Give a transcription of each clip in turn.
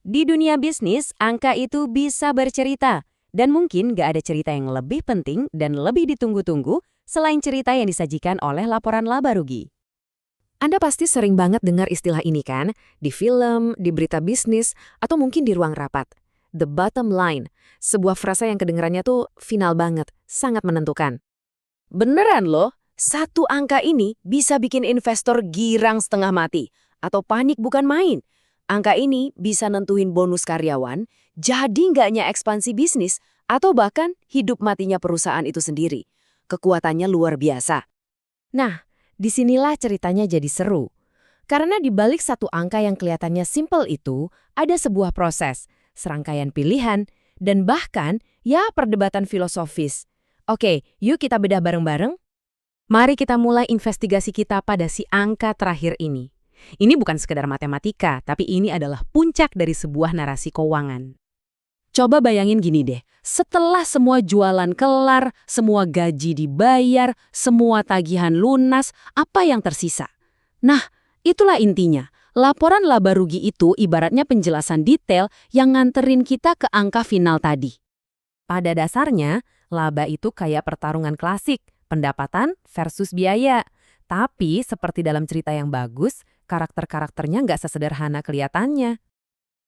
Di dunia bisnis, angka itu bisa bercerita. Dan mungkin gak ada cerita yang lebih penting dan lebih ditunggu-tunggu selain cerita yang disajikan oleh laporan laba rugi. Anda pasti sering banget dengar istilah ini kan? Di film, di berita bisnis, atau mungkin di ruang rapat. The bottom line, sebuah frasa yang kedengarannya tuh final banget, sangat menentukan. Beneran loh, satu angka ini bisa bikin investor girang setengah mati. Atau panik bukan main. Angka ini bisa nentuin bonus karyawan, jadi nggak hanya ekspansi bisnis, atau bahkan hidup matinya perusahaan itu sendiri. Kekuatannya luar biasa. Nah, disinilah ceritanya jadi seru. Karena di balik satu angka yang kelihatannya simpel itu, ada sebuah proses, serangkaian pilihan, dan bahkan ya perdebatan filosofis. Oke, yuk kita bedah bareng-bareng. Mari kita mulai investigasi kita pada si angka terakhir ini. Ini bukan sekedar matematika, tapi ini adalah puncak dari sebuah narasi keuangan. Coba bayangin gini deh, setelah semua jualan kelar, semua gaji dibayar, semua tagihan lunas, apa yang tersisa? Nah, itulah intinya. Laporan laba rugi itu ibaratnya penjelasan detail yang nganterin kita ke angka final tadi. Pada dasarnya, laba itu kayak pertarungan klasik, pendapatan versus biaya. Tapi seperti dalam cerita yang bagus, karakter-karakternya nggak sesederhana kelihatannya.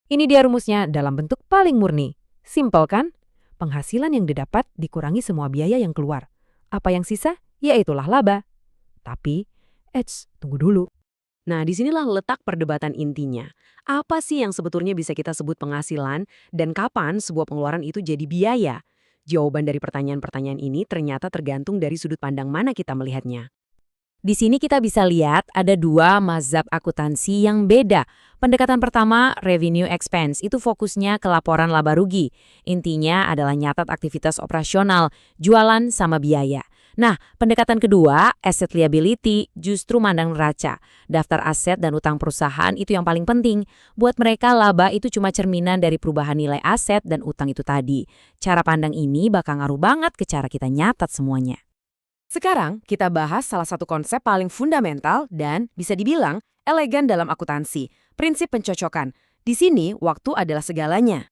Ini dia rumusnya dalam bentuk paling murni. Simpel kan? Penghasilan yang didapat dikurangi semua biaya yang keluar. Apa yang sisa? Yaitulah laba. Tapi, tunggu dulu. Nah, disinilah letak perdebatan intinya. Apa sih yang sebetulnya bisa kita sebut penghasilan dan kapan sebuah pengeluaran itu jadi biaya? Jawaban dari pertanyaan-pertanyaan ini ternyata tergantung dari sudut pandang mana kita melihatnya. Di sini kita bisa lihat ada dua mazhab akuntansi yang beda. Pendekatan pertama, revenue expense, itu fokusnya ke laporan laba rugi. Intinya adalah nyatat aktivitas operasional, jualan sama biaya. Nah, pendekatan kedua, asset liability, justru mandang neraca. Daftar aset dan utang perusahaan itu yang paling penting. Buat mereka, laba itu cuma cerminan dari perubahan nilai aset dan utang itu tadi. Cara pandang ini bakal ngaruh banget ke cara kita nyatat semuanya. Sekarang, kita bahas salah satu konsep paling fundamental dan bisa dibilang elegan dalam akuntansi, prinsip pencocokan. Di sini, waktu adalah segalanya.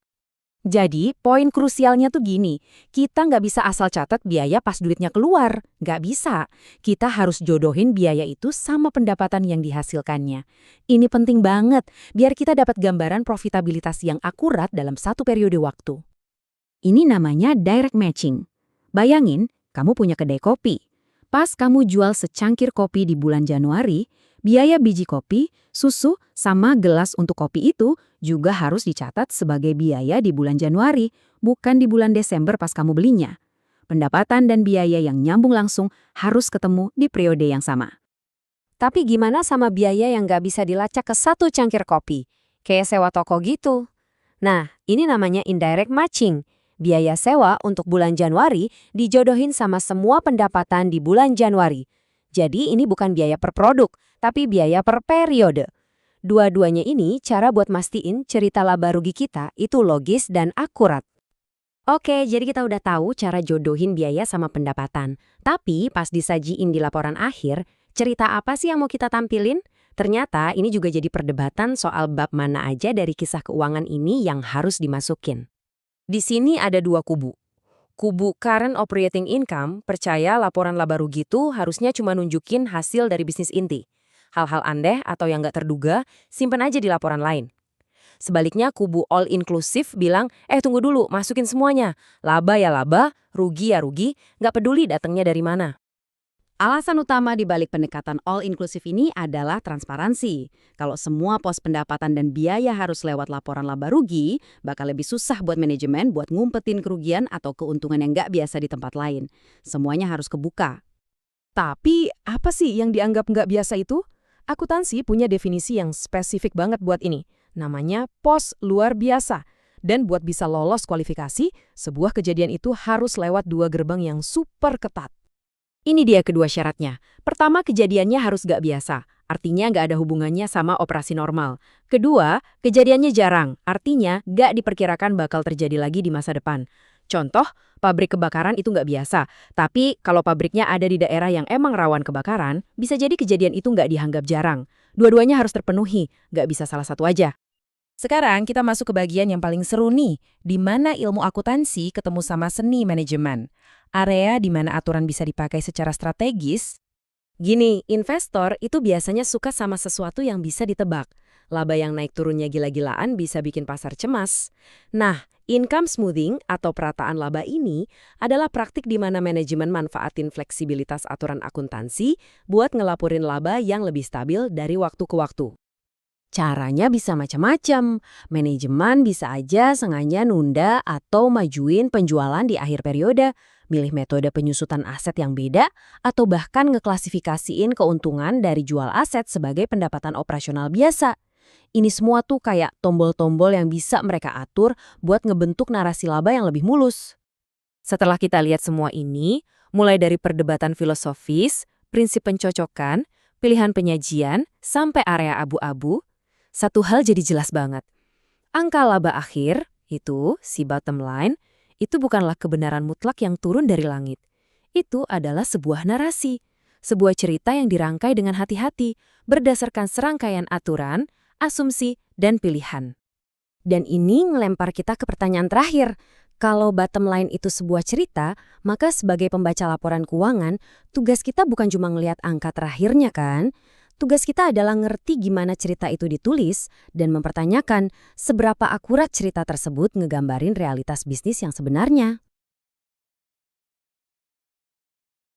Jadi, poin krusialnya tuh gini, kita nggak bisa asal catat biaya pas duitnya keluar. Nggak bisa. Kita harus jodohin biaya itu sama pendapatan yang dihasilkannya. Ini penting banget, biar kita dapat gambaran profitabilitas yang akurat dalam satu periode waktu. Ini namanya direct matching. Bayangin, kamu punya kedai kopi. Pas kamu jual secangkir kopi di bulan Januari, biaya biji kopi, susu, sama gelas untuk kopi itu juga harus dicatat sebagai biaya di bulan Januari, bukan di bulan Desember pas kamu belinya. Pendapatan dan biaya yang nyambung langsung harus ketemu di periode yang sama. Tapi gimana sama biaya yang nggak bisa dilacak ke satu cangkir kopi? Kayak sewa toko gitu. Nah, ini namanya indirect matching. Biaya sewa untuk bulan Januari dijodohin sama semua pendapatan di bulan Januari. Jadi ini bukan biaya per produk, tapi biaya per periode. Dua-duanya ini cara buat mastiin cerita laba rugi kita itu logis dan akurat. Oke, jadi kita udah tahu cara jodohin biaya sama pendapatan. Tapi pas disajiin di laporan akhir, cerita apa sih yang mau kita tampilin? Ternyata ini juga jadi perdebatan soal bab mana aja dari kisah keuangan ini yang harus dimasukin. Di sini ada dua kubu. Kubu current operating income percaya laporan laba rugi itu harusnya cuma nunjukin hasil dari bisnis inti. Hal-hal aneh atau yang nggak terduga, simpen aja di laporan lain. Sebaliknya kubu all inclusive bilang, tunggu dulu, masukin semuanya. Laba ya laba, rugi ya rugi, nggak peduli datangnya dari mana. Alasan utama di balik pendekatan all-inclusive ini adalah transparansi. Kalau semua pos pendapatan dan biaya harus lewat laporan laba rugi, bakal lebih susah buat manajemen buat ngumpetin kerugian atau keuntungan yang nggak biasa di tempat lain. Semuanya harus kebuka. Tapi, apa sih yang dianggap nggak biasa itu? Akuntansi punya definisi yang spesifik banget buat ini. Namanya pos luar biasa. Dan buat bisa lolos kualifikasi, sebuah kejadian itu harus lewat dua gerbang yang super ketat. Ini dia kedua syaratnya. Pertama, kejadiannya harus gak biasa. Artinya gak ada hubungannya sama operasi normal. Kedua, kejadiannya jarang. Artinya gak diperkirakan bakal terjadi lagi di masa depan. Contoh, pabrik kebakaran itu gak biasa. Tapi kalau pabriknya ada di daerah yang emang rawan kebakaran, bisa jadi kejadian itu gak dianggap jarang. Dua-duanya harus terpenuhi. Gak bisa salah satu aja. Sekarang kita masuk ke bagian yang paling seru nih, di mana ilmu akuntansi ketemu sama seni manajemen. Area di mana aturan bisa dipakai secara strategis. Gini, investor itu biasanya suka sama sesuatu yang bisa ditebak. Laba yang naik turunnya gila-gilaan bisa bikin pasar cemas. Nah, income smoothing atau perataan laba ini adalah praktik di mana manajemen manfaatin fleksibilitas aturan akuntansi buat ngelaporin laba yang lebih stabil dari waktu ke waktu. Caranya bisa macam-macam. Manajemen bisa aja sengaja nunda atau majuin penjualan di akhir periode, milih metode penyusutan aset yang beda, atau bahkan ngeklasifikasiin keuntungan dari jual aset sebagai pendapatan operasional biasa. Ini semua tuh kayak tombol-tombol yang bisa mereka atur buat ngebentuk narasi laba yang lebih mulus. Setelah kita lihat semua ini, mulai dari perdebatan filosofis, prinsip pencocokan, pilihan penyajian, sampai area abu-abu, satu hal jadi jelas banget. Angka laba akhir, itu si bottom line, itu bukanlah kebenaran mutlak yang turun dari langit. Itu adalah sebuah narasi, sebuah cerita yang dirangkai dengan hati-hati, berdasarkan serangkaian aturan, asumsi, dan pilihan. Dan ini ngelempar kita ke pertanyaan terakhir. Kalau bottom line itu sebuah cerita, maka sebagai pembaca laporan keuangan, tugas kita bukan cuma ngelihat angka terakhirnya kan? Tugas kita adalah ngerti gimana cerita itu ditulis dan mempertanyakan seberapa akurat cerita tersebut ngegambarin realitas bisnis yang sebenarnya.